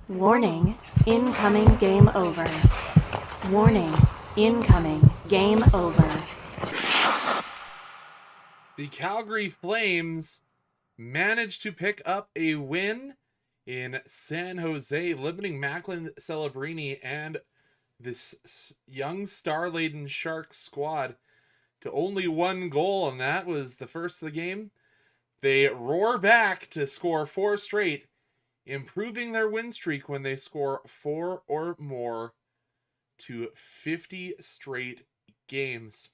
Warning, incoming game over. Warning, incoming game over. The Calgary Flames managed to pick up a win in San Jose, limiting Macklin Celebrini and this young star-laden Sharks squad to only one goal, and that was the first of the game. They roar back to score 4 straight, improving their win streak when they score 4 or more to 50 straight games.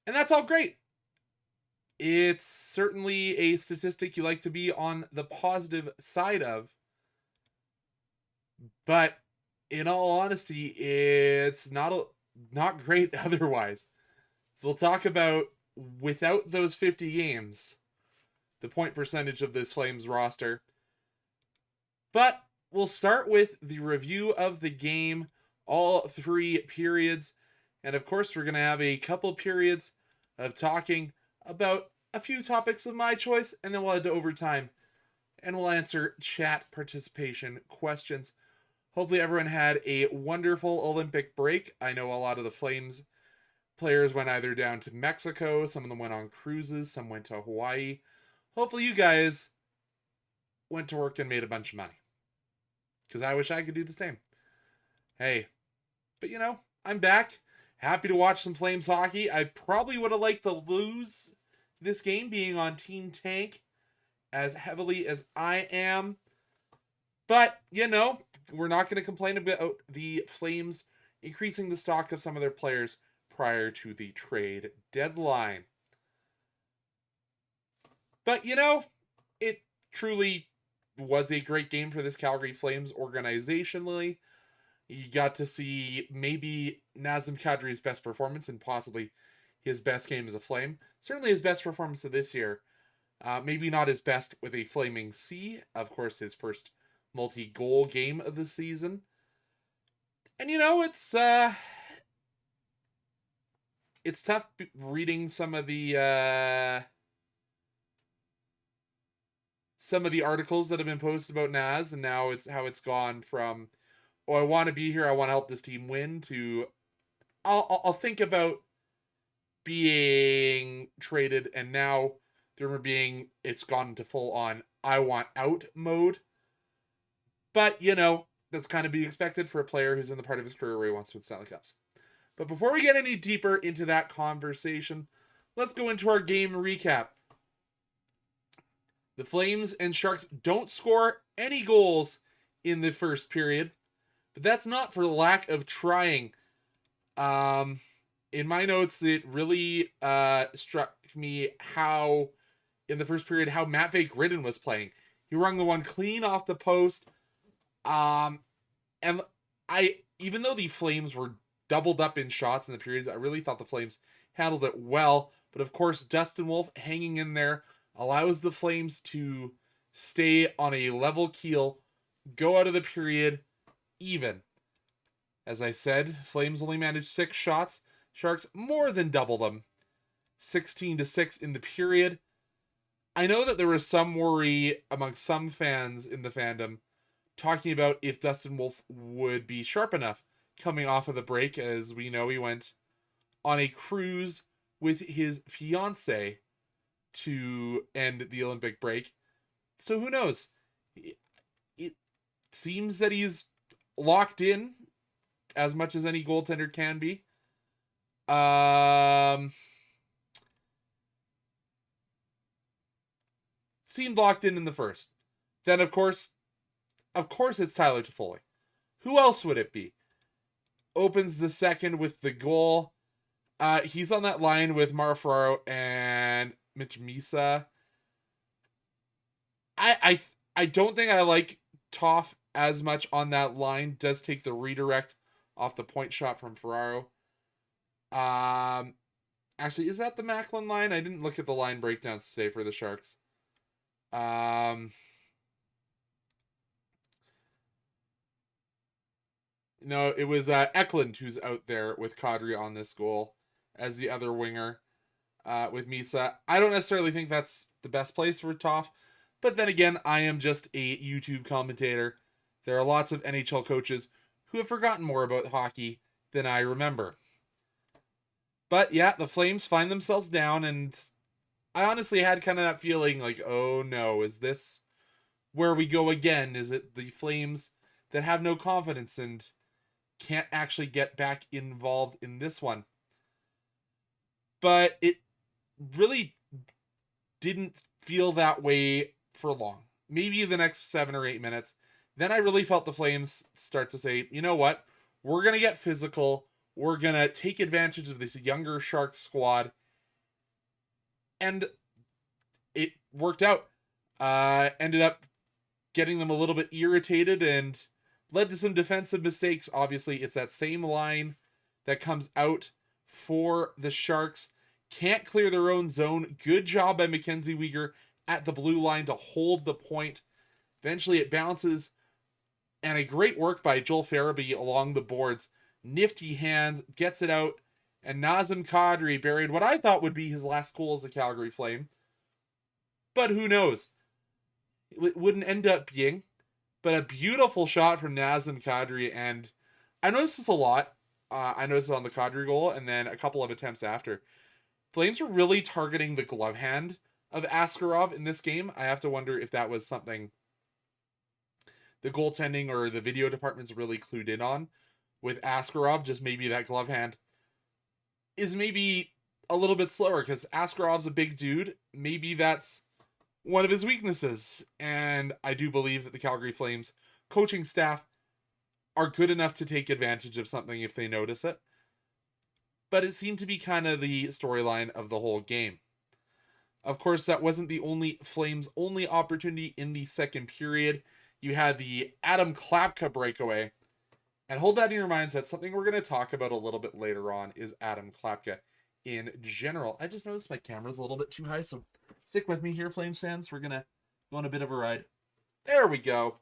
And that's all great. It's certainly a statistic you like to be on the positive side of. But in all honesty, it's not great otherwise. So we'll talk about, without those 50 games, the point percentage of this Flames roster. But we'll start with the review of the game, all 3 periods. And of course, we're going to have a couple periods of talking about a few topics of my choice, and then we'll head to overtime and we'll answer chat participation questions. Hopefully everyone had a wonderful Olympic break. I know a lot of the Flames players went either down to Mexico, some of them went on cruises, some went to Hawaii. Hopefully you guys went to work and made a bunch of money, because I wish I could do the same. Hey, but I'm back. Happy to watch some Flames hockey. I probably would have liked to lose this game, being on Team Tank as heavily as I am. But, we're not going to complain about the Flames increasing the stock of some of their players prior to the trade deadline. But, it truly was a great game for this Calgary Flames organizationally. You got to see maybe Nazem Kadri's best performance and possibly his best game as a Flame. Certainly his best performance of this year. Maybe not his best with a Flaming C. Of course, his first multi-goal game of the season. And it's tough reading some of the articles that have been posted about Naz, and now it's how it's gone from, oh, I want to be here, I want to help this team win, to I'll think about being traded, and now the rumor being it's gone into full on I want out mode. But that's kind of be expected for a player who's in the part of his career where he wants to win Stanley Cups. But before we get any deeper into that conversation, let's go into our game recap. The Flames and Sharks don't score any goals in the first period, but that's not for lack of trying. In my notes, it really struck me how, in the first period, how Matvei Gridin was playing. He rung the one clean off the post. And even though the Flames were doubled up in shots in the periods, I really thought the Flames handled it well. But of course, Dustin Wolf hanging in there allows the Flames to stay on a level keel, go out of the period even. As I said, Flames only managed 6 shots. Sharks more than double them. 16-6 in the period. I know that there was some worry among some fans in the fandom talking about if Dustin Wolf would be sharp enough coming off of the break, as we know he went on a cruise with his fiancée to end the Olympic break. So who knows? It seems that he's locked in as much as any goaltender can be. Seemed locked in the first. Then of course it's Tyler Toffoli. Who else would it be? Opens the second with the goal. He's on that line with Mauro Ferraro and Mitch Misa. I don't think I like Toff as much on that line. Does take the redirect off the point shot from Ferraro. Actually, is that the Macklin line? I didn't look at the line breakdowns today for the Sharks. No, it was Eklund who's out there with Kadri on this goal as the other winger with Misa. I don't necessarily think that's the best place for Toff. But then again, I am just a YouTube commentator. There are lots of NHL coaches who have forgotten more about hockey than I remember. But yeah, the Flames find themselves down, and I honestly had kind of that feeling like, oh no, is this where we go again? Is it the Flames that have no confidence and can't actually get back involved in this one? But it really didn't feel that way for long. Maybe the next 7 or 8 minutes. Then I really felt the Flames start to say, you know what? We're going to get physical. We're going to take advantage of this younger Sharks squad. And it worked out. Ended up getting them a little bit irritated and led to some defensive mistakes. Obviously, it's that same line that comes out for the Sharks. Can't clear their own zone. Good job by Mackenzie Weegar at the blue line to hold the point. Eventually it bounces, and a great work by Joel Farabee along the boards. Nifty hands, gets it out, and Nazem Kadri buried what I thought would be his last goal as a Calgary Flame. But who knows? It wouldn't end up being. But a beautiful shot from Nazem Kadri, and I noticed this a lot. I noticed it on the Kadri goal, and then a couple of attempts after. Flames were really targeting the glove hand of Askarov in this game. I have to wonder if that was something the goaltending or the video department's really clued in on with Askarov. Just maybe that glove hand is maybe a little bit slower because Askarov's a big dude. Maybe that's one of his weaknesses. And I do believe that the Calgary Flames coaching staff are good enough to take advantage of something if they notice it. But it seemed to be kind of the storyline of the whole game. Of course, that wasn't the only Flames' only opportunity in the second period. You had the Adam Klapka breakaway. And hold that in your minds, that's something we're going to talk about a little bit later on, is Adam Klapka in general. I just noticed my camera's a little bit too high, so stick with me here, Flames fans. We're going to go on a bit of a ride. There we go.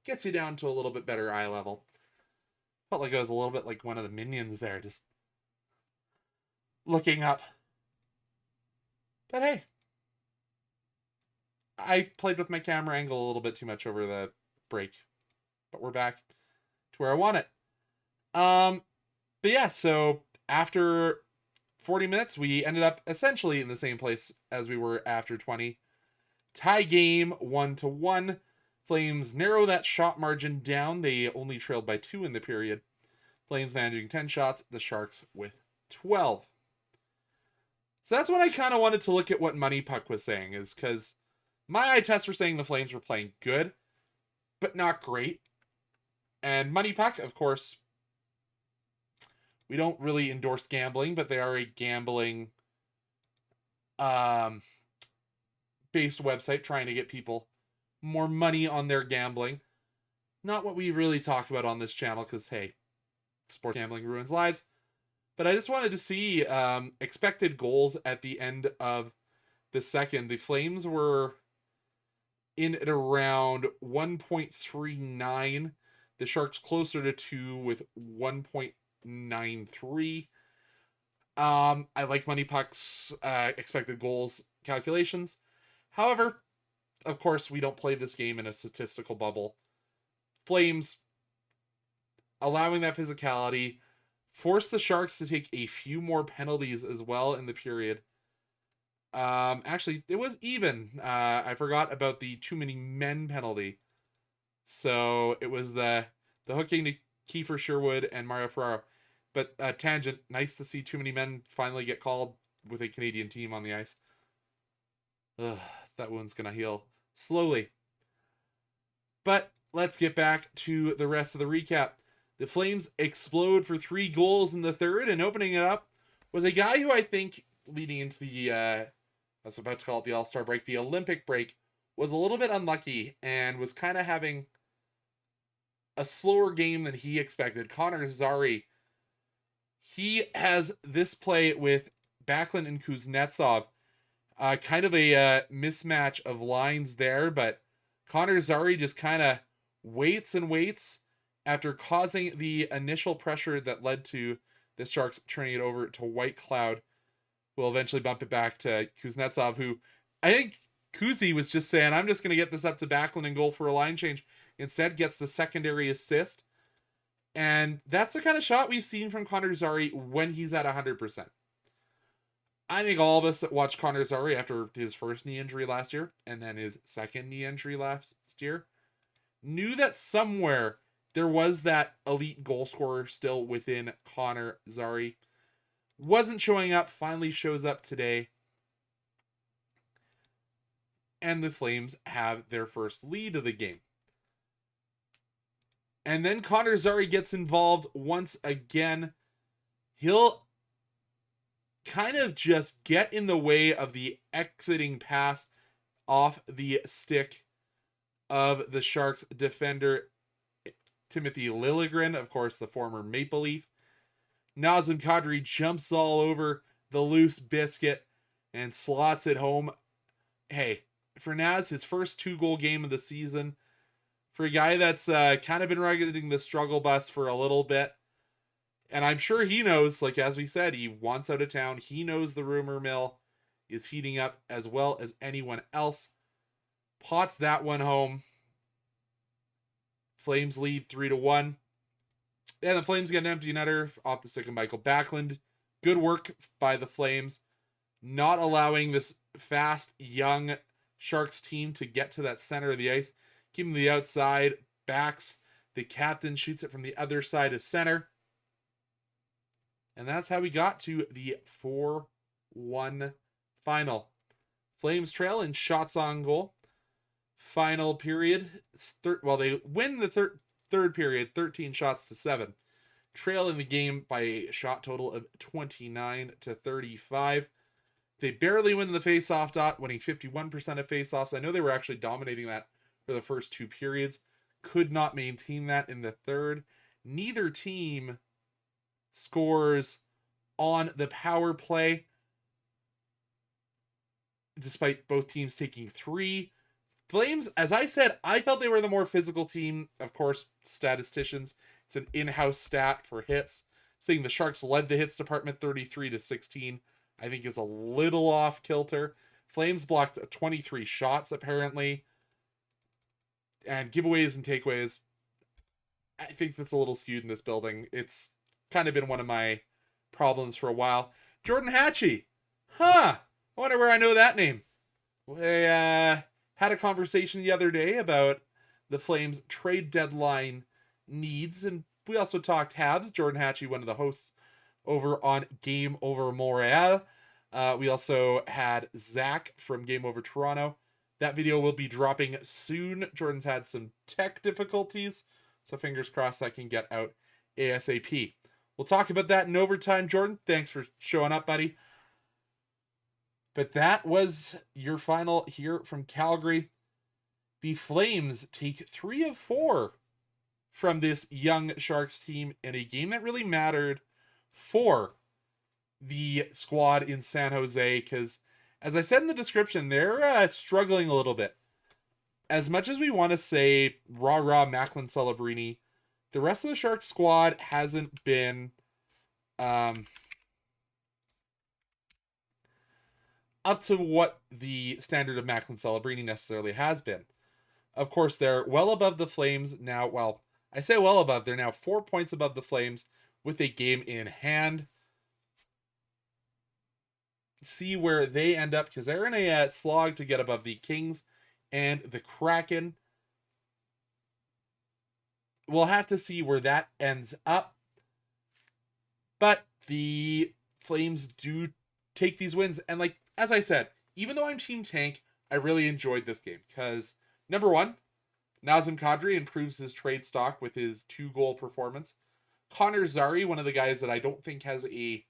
Gets you down to a little bit better eye level. Felt like I was a little bit like one of the minions there, just looking up. But hey, I played with my camera angle a little bit too much over the break. But we're back to where I want it. But yeah, so after 40 minutes, we ended up essentially in the same place as we were after 20. Tie game 1-1. Flames narrow that shot margin down. They only trailed by 2 in the period. Flames managing 10 shots, the Sharks with 12. So that's when I kind of wanted to look at what Money Puck was saying, is because my eye tests were saying the Flames were playing good, but not great. And Money Puck, of course, we don't really endorse gambling, but they are a gambling based website trying to get people more money on their gambling. Not what we really talk about on this channel, because hey, sports gambling ruins lives. But I just wanted to see expected goals at the end of the second. The Flames were in at around 1.39. The Sharks closer to 2 with 1.93. I like Money Puck's expected goals calculations. However, of course, we don't play this game in a statistical bubble. Flames allowing that physicality forced the Sharks to take a few more penalties as well in the period. Actually, it was even. I forgot about the too many men penalty. So it was the hooking to Kiefer Sherwood and Mario Ferraro. But tangent, nice to see too many men finally get called with a Canadian team on the ice. Ugh, that wound's gonna heal slowly. But let's get back to the rest of the recap. The Flames explode for 3 goals in the third, and opening it up was a guy who I think leading into the, I was about to call it the All-Star break, the Olympic break, was a little bit unlucky and was kind of having a slower game than he expected. Connor Zary, he has this play with Backlund and Kuznetsov. Kind of a mismatch of lines there, but Connor Zary just kind of waits and waits after causing the initial pressure that led to the Sharks turning it over to White Cloud, who will eventually bump it back to Kuznetsov, who I think Kuzi was just saying, I'm just going to get this up to Backlund and goal for a line change. Instead, gets the secondary assist. And that's the kind of shot we've seen from Connor Zary when he's at 100%. I think all of us that watched Connor Zary after his first knee injury last year and then his second knee injury last year knew that somewhere there was that elite goal scorer still within Connor Zary. Wasn't showing up, finally shows up today. And the Flames have their first lead of the game. And then Connor Zary gets involved once again. He'll kind of just get in the way of the exiting pass off the stick of the Sharks defender, Timothy Liljegren, of course, the former Maple Leaf. Nazem Kadri jumps all over the loose biscuit and slots it home. Hey, for Naz, his first 2-goal game of the season, for a guy that's kind of been riding the struggle bus for a little bit, and I'm sure he knows, like as we said, he wants out of town. He knows the rumor mill is heating up as well as anyone else. Pots that one home. Flames lead 3-1. And the Flames get an empty netter off the stick of Michael Backlund. Good work by the Flames, not allowing this fast, young Sharks team to get to that center of the ice. Keeping the outside, backs. The captain shoots it from the other side of center. And that's how we got to the 4-1 final. Flames trail in shots on goal. Final period. They win the third period, 13 shots to 7. Trail in the game by a shot total of 29-35. They barely win the face-off dot, winning 51% of face-offs. I know they were actually dominating that for the first 2 periods. Could not maintain that in the third. Neither team scores on the power play, despite both teams taking 3. Flames, as I said, I felt they were the more physical team. Of course, statisticians, it's an in-house stat for hits. Saying the Sharks led the hits department 33-16, I think is a little off kilter. Flames blocked 23 shots, apparently. And giveaways and takeaways, I think that's a little skewed in this building. It's kind of been one of my problems for a while. Jordan Hatchie. I wonder where I know that name. We had a conversation the other day about the Flames trade deadline needs, and we also talked Habs. Jordan Hatchie, one of the hosts over on Game Over Montreal. We also had Zach from Game Over Toronto. That video will be dropping soon. Jordan's had some tech difficulties, so fingers crossed that can get out ASAP. We'll talk about that in overtime. Jordan, thanks for showing up, buddy. But that was your final here from Calgary. The Flames take 3 of 4 from this young Sharks team in a game that really mattered for the squad in San Jose, because as I said in the description, they're struggling a little bit. As much as we want to say rah-rah Macklin Celebrini, the rest of the Sharks squad hasn't been up to what the standard of Macklin Celebrini necessarily has been. Of course, they're well above the Flames now. Well, I say well above. They're now 4 points above the Flames with a game in hand. See where they end up, because they're in a slog to get above the Kings and the Kraken. We'll have to see where that ends up. But the Flames do take these wins. And like, as I said, even though I'm Team Tank, I really enjoyed this game. Because, number one, Nazem Kadri improves his trade stock with his 2-goal performance. Connor Zary, one of the guys that I don't think has a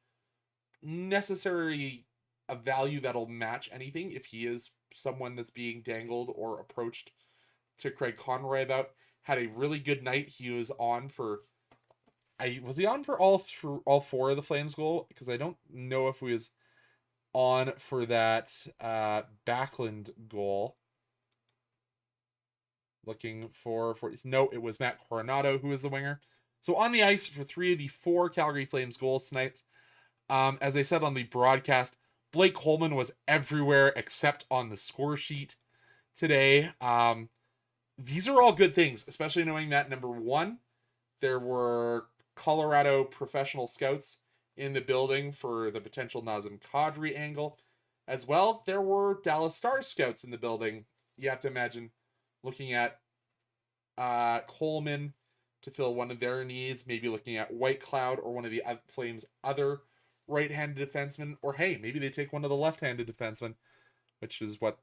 necessary a value that'll match anything if he is someone that's being dangled or approached to Craig Conroy about, had a really good night. He was on for was he on for all 4 of the Flames goal? Because I don't know if he was on for that Backlund goal. Looking for no, it was Matt Coronado who was the winger. So on the ice for 3 of the 4 Calgary Flames goals tonight. As I said on the broadcast, Blake Coleman was everywhere except on the score sheet today. These are all good things, especially knowing that, number one, there were Colorado professional scouts in the building for the potential Nazem Kadri angle. As well, there were Dallas Stars scouts in the building. You have to imagine looking at Coleman to fill one of their needs, maybe looking at White Cloud or one of the Flames' other right-handed defensemen, or hey, maybe they take one of the left-handed defensemen, which is what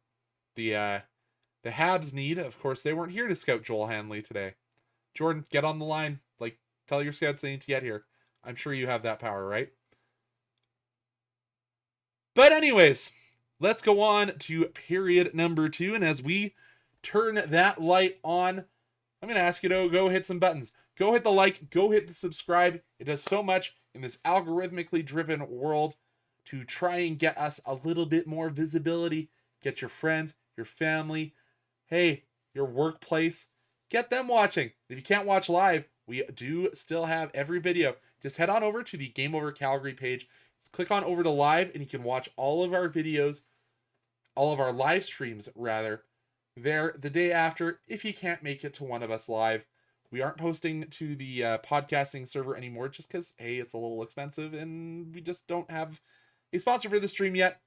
the Habs need. Of course, they weren't here to scout Joel Hanley today. Jordan, get on the line. Like, tell your scouts they need to get here. I'm sure you have that power, right? But anyways, let's go on to period number 2. And as we turn that light on, I'm going to ask you to go hit some buttons. Go hit the like, go hit the subscribe. It does so much in this algorithmically driven world to try and get us a little bit more visibility. Get your friends, your family, hey, your workplace, get them watching. If you can't watch live, we do still have every video. Just head on over to the Game Over Calgary page. Click on over to live and you can watch all of our videos, all of our live streams rather, there the day after if you can't make it to one of us live. We aren't posting to the podcasting server anymore just because, hey, it's a little expensive and we just don't have a sponsor for the stream yet.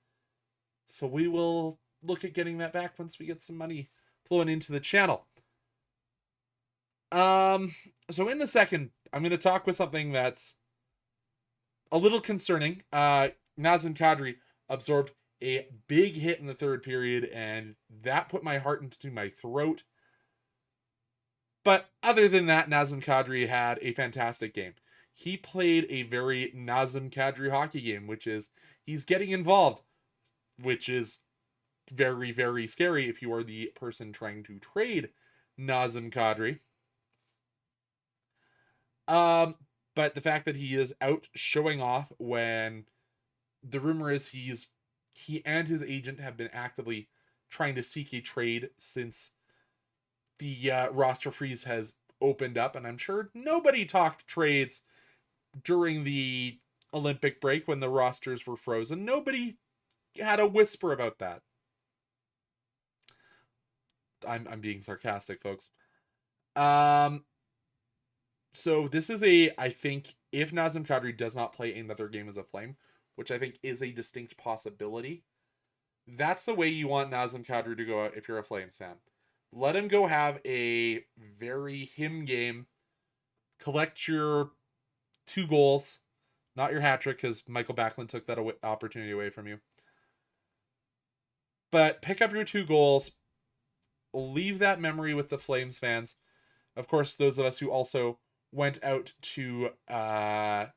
So we will look at getting that back once we get some money flowing into the channel. So in the second, I'm going to talk with something that's a little concerning. Nazem Kadri absorbed a big hit in the third period, and that put my heart into my throat. But other than that, Nazem Kadri had a fantastic game. He played a very Nazem Kadri hockey game, which is he's getting involved, which is very, very scary if you are the person trying to trade Nazem Kadri. But the fact that he is out showing off when the rumor is he and his agent have been actively trying to seek a trade since the roster freeze has opened up, and I'm sure nobody talked trades during the Olympic break when the rosters were frozen. Nobody had a whisper about that. I'm being sarcastic, folks. So this is I think if Nazem Kadri does not play another game as a Flame, which I think is a distinct possibility, that's the way you want Nazem Kadri to go out if you're a Flames fan. Let him go have a very him game, collect your 2 goals, not your hat trick because Michael Backlund took that opportunity away from you. But pick up your 2 goals, leave that memory with the Flames fans. Of course, those of us who also went out to Cross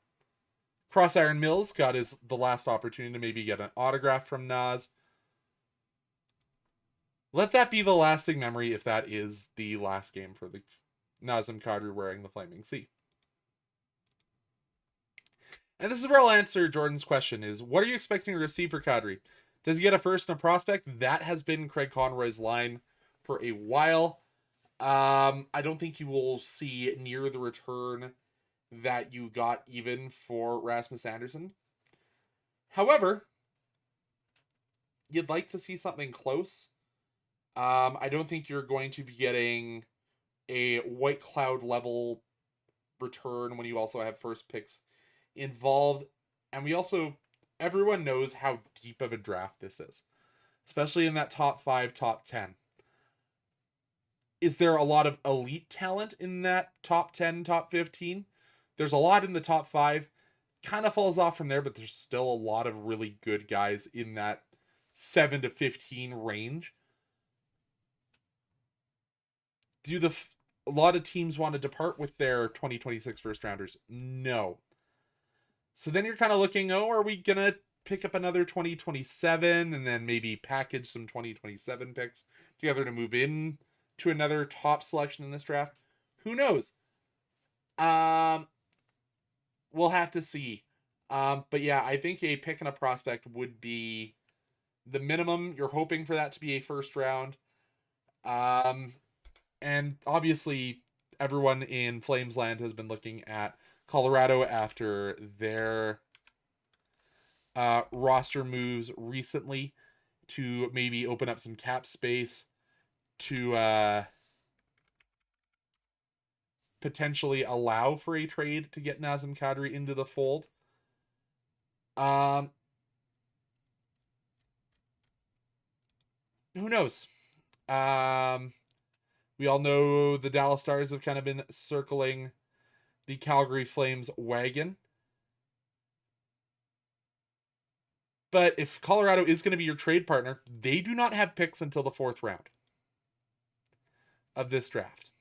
Iron Mills got the last opportunity to maybe get an autograph from Naz. Let that be the lasting memory if that is the last game for the Nazem Kadri wearing the Flaming Sea. And this is where I'll answer Jordan's question is, what are you expecting to receive for Kadri? Does he get a first and a prospect? That has been Craig Conroy's line for a while. I don't think you will see near the return that you got even for Rasmus Anderson. However, you'd like to see something close. I don't think you're going to be getting a White Cloud level return when you also have first picks involved. And everyone knows how deep of a draft this is, especially in that top 5, top 10. Is there a lot of elite talent in that top 10, top 15? There's a lot in the top 5. Kind of falls off from there, but there's still a lot of really good guys in that 7 to 15 range. Do a lot of teams want to depart with their 2026 first rounders? No. So then you're kind of looking, are we going to pick up another 2027 and then maybe package some 2027 picks together to move in to another top selection in this draft? Who knows? We'll have to see. But yeah, I think a pick and a prospect would be the minimum. You're hoping for that to be a first round. And obviously everyone in Flamesland has been looking at Colorado after their roster moves recently to maybe open up some cap space to potentially allow for a trade to get Nazem Kadri into the fold. Who knows? We all know the Dallas Stars have kind of been circling the Calgary Flames wagon. But if Colorado is going to be your trade partner, they do not have picks until the 4th round of this draft.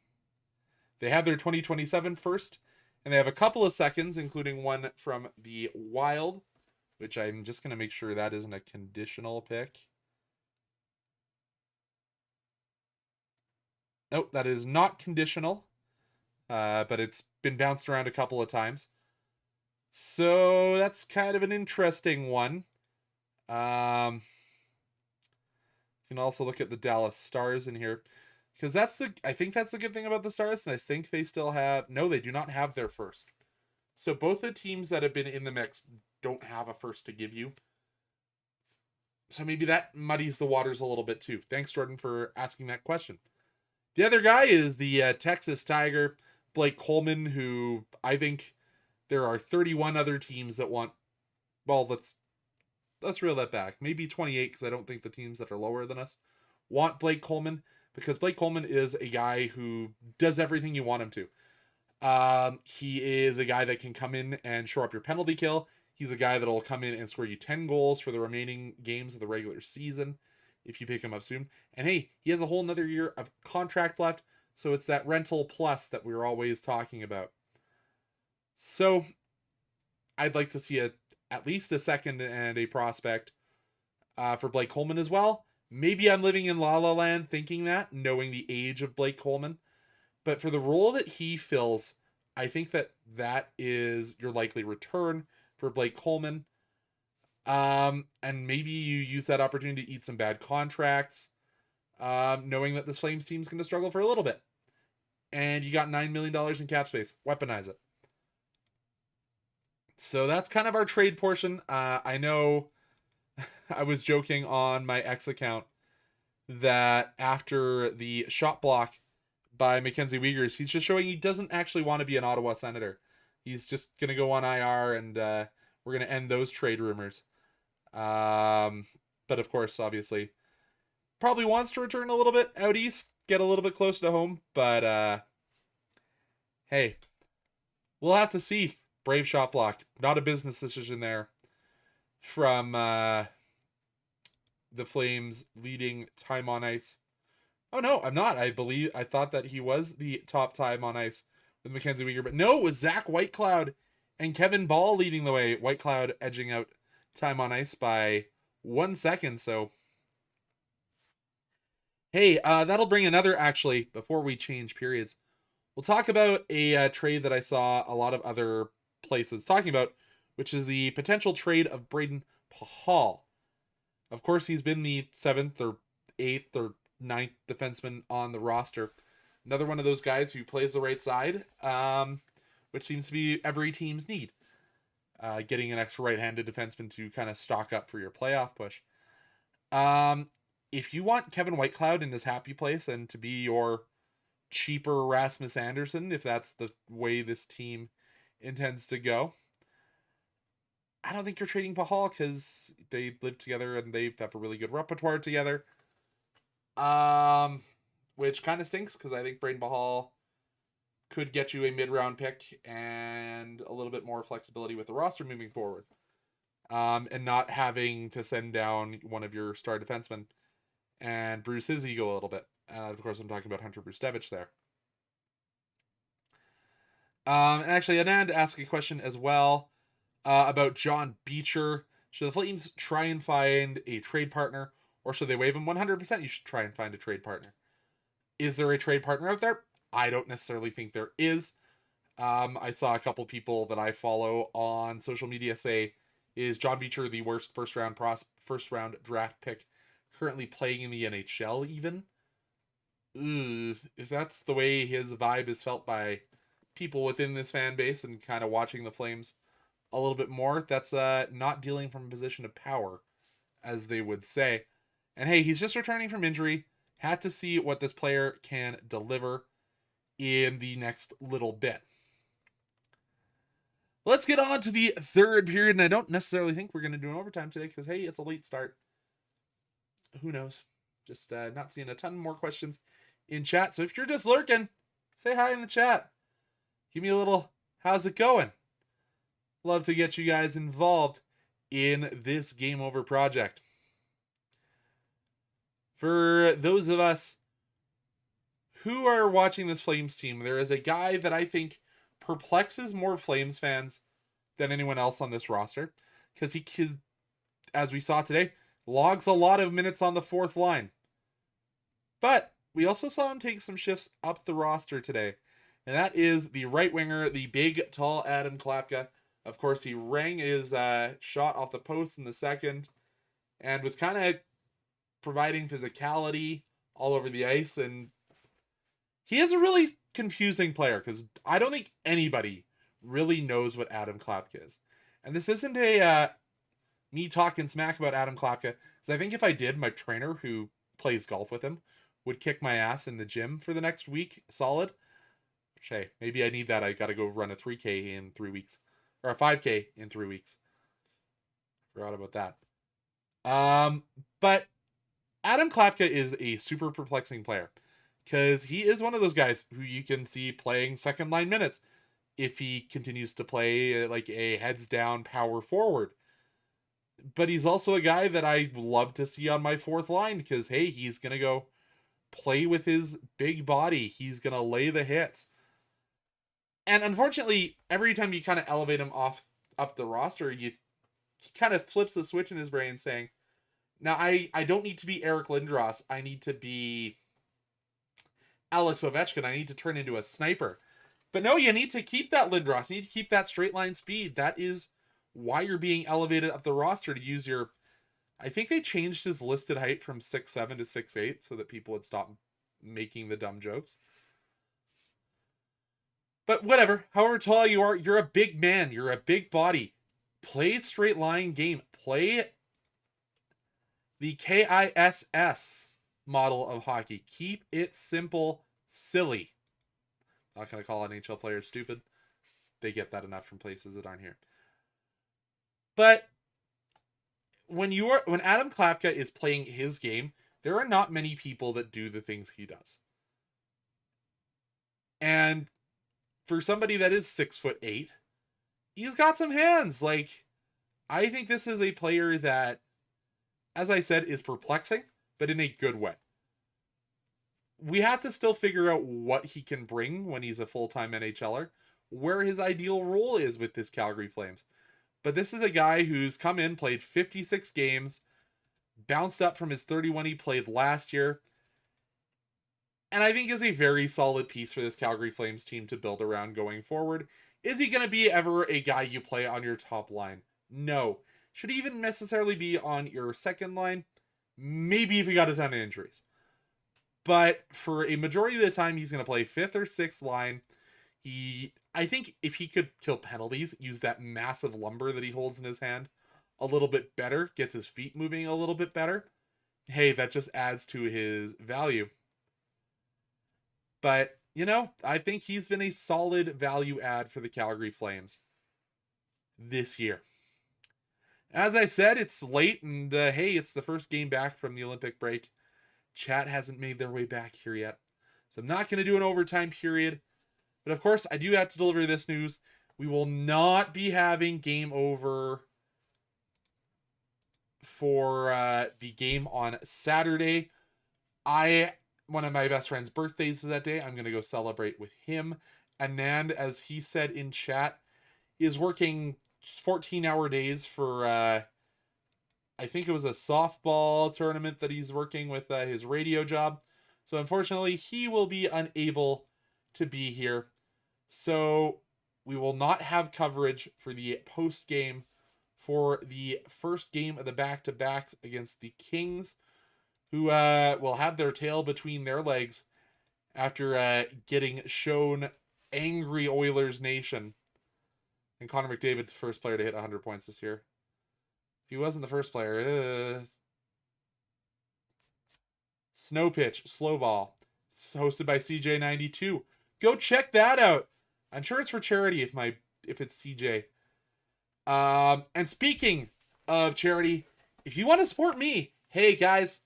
They have their 2027 first, and they have a couple of seconds, including one from the Wild, which I'm just going to make sure that isn't a conditional pick. Nope, that is not conditional, but it's been bounced around a couple of times. So that's kind of an interesting one. You can also look at the Dallas Stars in here, because I think that's the good thing about the Stars, and I think they still have, no, they do not have their first. So both the teams that have been in the mix don't have a first to give you. So maybe that muddies the waters a little bit too. Thanks, Jordan, for asking that question. The other guy is the Texas Tiger, Blake Coleman, who I think there are 31 other teams that want, well, let's reel that back. Maybe 28, because I don't think the teams that are lower than us want Blake Coleman, because Blake Coleman is a guy who does everything you want him to. He is a guy that can come in and shore up your penalty kill. He's a guy that'll come in and score you 10 goals for the remaining games of the regular season if you pick him up soon. And hey, he has a whole nother year of contract left, so it's that rental plus that we're always talking about. So I'd like to see at least a second and a prospect for Blake Coleman as well. Maybe I'm living in La La Land thinking that, knowing the age of Blake Coleman. But for the role that he fills, I think that is your likely return for Blake Coleman. And maybe you use that opportunity to eat some bad contracts, knowing that this Flames team's going to struggle for a little bit. And you got $9 million in cap space. Weaponize it. So that's kind of our trade portion. I know I was joking on my X account that after the shot block by Mackenzie Weegar, he's just showing he doesn't actually want to be an Ottawa Senator. He's just going to go on IR, and we're going to end those trade rumors. But of course, obviously, probably wants to return a little bit out east, get a little bit closer to home. But hey, we'll have to see. Brave shot block. Not a business decision there from the Flames leading time on ice. Oh no, I'm not. I thought that he was the top time on ice with Mackenzie Weegar, but no, it was Zach Whitecloud and Kevin Ball leading the way. Whitecloud edging out time on ice by 1 second. So hey, that'll bring another, actually, before we change periods, we'll talk about a trade that I saw a lot of other places talking about, which is the potential trade of Braden Pahal. Of course, he's been the 7th or 8th or 9th defenseman on the roster. Another one of those guys who plays the right side, which seems to be every team's need. Getting an extra right-handed defenseman to kind of stock up for your playoff push. If you want Kevin Whitecloud in his happy place and to be your cheaper Rasmus Anderson, if that's the way this team intends to go, I don't think you're trading Pahal, because they live together and they have a really good repertoire together. Which kind of stinks, because I think Braden Pahal could get you a mid-round pick and a little bit more flexibility with the roster moving forward. And not having to send down one of your star defensemen and bruise his ego a little bit. Of course, I'm talking about Hunter Brustevich there. And actually, Anand asked a question as well about John Beecher. Should the Flames try and find a trade partner, or should they waive him? 100% you should try and find a trade partner. Is there a trade partner out there? I don't necessarily think there is. I saw a couple people that I follow on social media say, is John Beecher the worst first round draft pick currently playing in the NHL even? If that's the way his vibe is felt by people within this fan base and kind of watching the Flames a little bit more. That's not dealing from a position of power, as they would say. And hey, he's just returning from injury. Had to see what this player can deliver in the next little bit. Let's get on to the third period, and I don't necessarily think we're going to do an overtime today because, hey, it's a late start. Who knows? Just not seeing a ton more questions in chat. So if you're just lurking, say hi in the chat. Give me a little, how's it going? Love to get you guys involved in this Game Over project. For those of us who are watching this Flames team, there is a guy that I think perplexes more Flames fans than anyone else on this roster, because he, as we saw today, logs a lot of minutes on the fourth line. But we also saw him take some shifts up the roster today, and that is the right winger, the big, tall Adam Klapka. Of course, he rang his shot off the post in the second and was kind of providing physicality all over the ice, and he is a really confusing player because I don't think anybody really knows what Adam Klapka is. And this isn't a me talking smack about Adam Klapka, because I think if I did, my trainer who plays golf with him would kick my ass in the gym for the next week solid. Which, hey, maybe I need that. I got to go run a 3K in 3 weeks, or a 5K in 3 weeks. Forgot about that. But Adam Klapka is a super perplexing player, because he is one of those guys who you can see playing second line minutes if he continues to play like a heads down power forward. But he's also a guy that I love to see on my fourth line, because hey, he's going to go play with his big body. He's going to lay the hits. And unfortunately, every time you kind of elevate him up the roster, he kind of flips the switch in his brain saying, now I don't need to be Eric Lindros. I need to be Alex Ovechkin. I need to turn into a sniper. But no, you need to keep that Lindros. You need to keep that straight line speed. That is why you're being elevated up the roster, to use your... I think they changed his listed height from 6'7" to 6'8", so that people would stop making the dumb jokes. But whatever, however tall you are, you're a big man. You're a big body. Play straight line game. Play the KISS model of hockey. Keep it simple, silly. Not going to call NHL players stupid. They get that enough from places that aren't here. But when Adam Klapka is playing his game, there are not many people that do the things he does. And for somebody that is 6'8", he's got some hands. Like, I think this is a player that, as I said, is perplexing, but in a good way. We have to still figure out what he can bring when he's a full-time NHLer, where his ideal role is with this Calgary Flames. But this is a guy who's come in, played 56 games, bounced up from his 31 he played last year, and I think is a very solid piece for this Calgary Flames team to build around going forward. Is he going to be ever a guy you play on your top line? No. Should he even necessarily be on your second line? Maybe if he got a ton of injuries. But for a majority of the time, he's going to play fifth or sixth line. I think if he could kill penalties, use that massive lumber that he holds in his hand a little bit better, gets his feet moving a little bit better, hey, that just adds to his value. But, you know, I think he's been a solid value add for the Calgary Flames this year. As I said, it's late, and hey, it's the first game back from the Olympic break. Chat hasn't made their way back here yet. So I'm not going to do an overtime period. But of course, I do have to deliver this news. We will not be having Game Over for the game on Saturday. One of my best friend's birthdays is that day. I'm going to go celebrate with him. Anand, as he said in chat, is working 14-hour days for, I think it was a softball tournament that he's working with his radio job. So unfortunately, he will be unable to be here. So we will not have coverage for the post game for the first game of the back-to-back against the Kings, who will have their tail between their legs after getting shown angry Oilers Nation And Connor McDavid, the first player to hit 100 points this year. If he wasn't the first player, Snow Pitch, Slow Ball. It's hosted by CJ92. Go check that out. I'm sure it's for charity if it's CJ. And speaking of charity, if you want to support me, hey guys,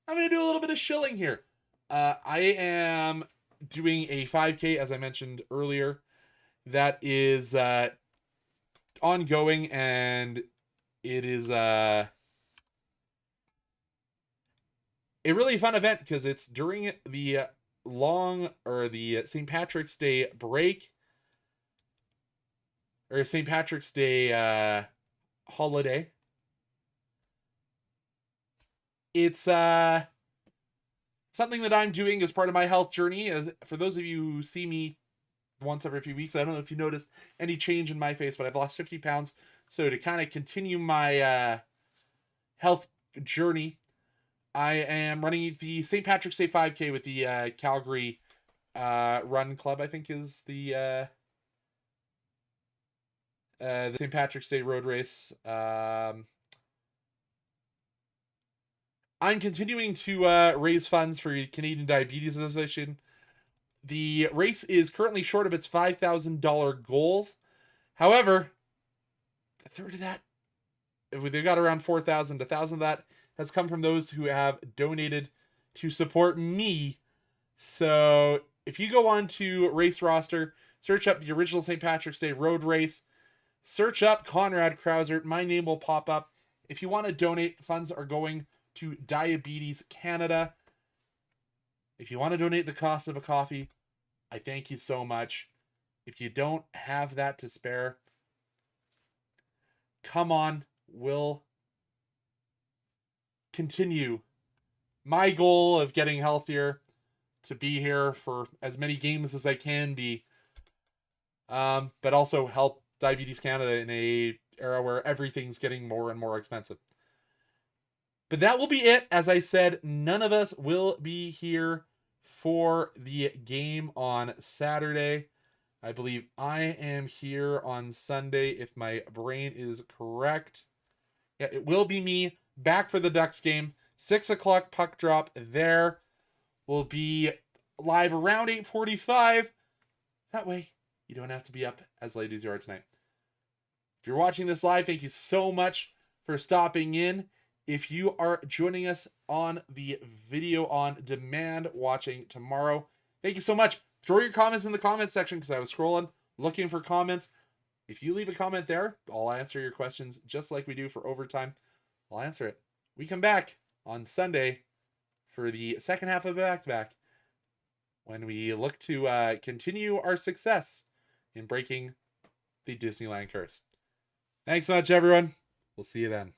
I'm going to do a little bit of shilling here. I am doing a 5K, as I mentioned earlier, that is ongoing, and it is a really fun event because it's during the St. Patrick's Day break, or St. Patrick's Day holiday. It's something that I'm doing as part of my health journey. For those of you who see me once every few weeks, I don't know if you noticed any change in my face, but I've lost 50 pounds. So to kind of continue my health journey, I am running the St. Patrick's Day 5K with the Calgary Run Club, I think is the St. Patrick's Day road race. I'm continuing to raise funds for the Canadian Diabetes Association. The race is currently short of its $5,000 goals. However, a third of that, they've got around 4,000. 1,000 of that has come from those who have donated to support me. So if you go on to Race Roster, search up the original St. Patrick's Day road race, search up Conrad Krausert, my name will pop up. If you want to donate, funds are going to Diabetes Canada. If you want to donate the cost of a coffee, I thank you so much. If you don't have that to spare, come on, we'll continue my goal of getting healthier, to be here for as many games as I can be, but also help Diabetes Canada in a era where everything's getting more and more expensive. But that will be it. As I said, none of us will be here for the game on Saturday. I believe I am here on Sunday, if my brain is correct. Yeah, it will be me back for the Ducks game. 6 o'clock puck drop there. We'll be live around 8:45. That way, you don't have to be up as late as you are tonight. If you're watching this live, thank you so much for stopping in. If you are joining us on the video on demand watching tomorrow, thank you so much. Throw your comments in the comments section because I was scrolling, looking for comments. If you leave a comment there, I'll answer your questions just like we do for overtime. I'll answer it. We come back on Sunday for the second half of back-to-back when we look to continue our success in breaking the Disneyland curse. Thanks so much, everyone. We'll see you then.